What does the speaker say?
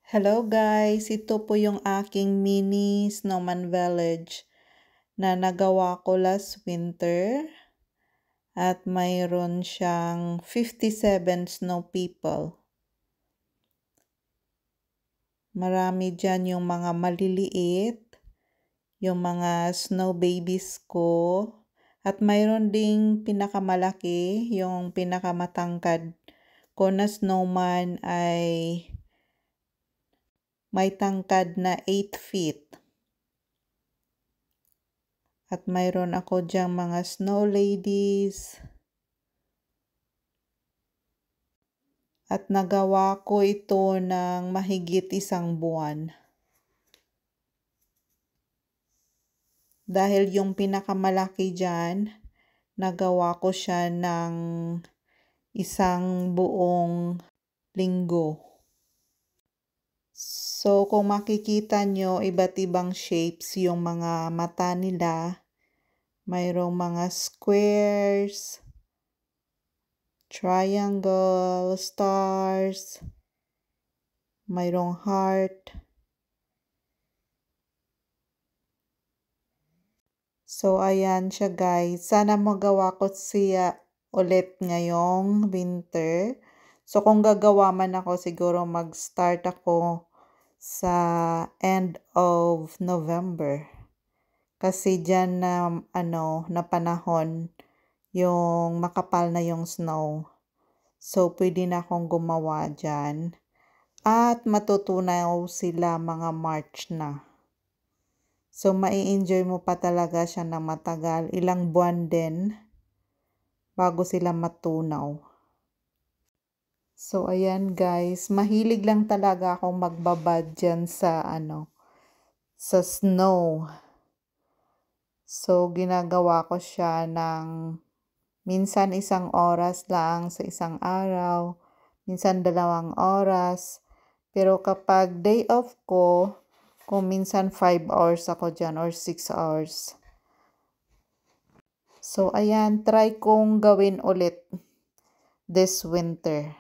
Hello guys, ito po yung aking mini snowman village na nagawa ko last winter at mayroon siyang 57 snow people. Marami dyan yung mga maliliit, yung mga snow babies ko, at mayroon ding pinakamalaki, yung pinakamatangkad ko na snowman ay may tangkad na 8 feet. At mayroon ako diyang mga snow ladies. At nagawa ko ito ng mahigit 1 buwan. Dahil yung pinakamalaki dyan, nagawa ko siya ng 1 buong linggo. So, kung makikita nyo, iba't ibang shapes yung mga mata nila. Mayroong mga squares, triangle, stars, mayroong heart. So, ayan siya guys. Sana magawa ko siya ulit ngayong winter. So, kung gagawa man ako, siguro mag-start ako sa end of November. Kasi dyan na panahon, yung makapal na yung snow. So, pwede na akong gumawa dyan. At matutunaw sila mga March na. So, mai-enjoy mo pa talaga siya na matagal. Ilang buwan din bago sila matunaw. So, ayan guys. Mahilig lang talaga akong magbabad dyan sa sa snow. So, ginagawa ko siya ng minsan 1 oras lang sa isang araw, minsan 2 oras. Pero kapag day off ko, kung minsan 5 hours ako dyan or 6 hours. So, ayan, try kong gawin ulit this winter.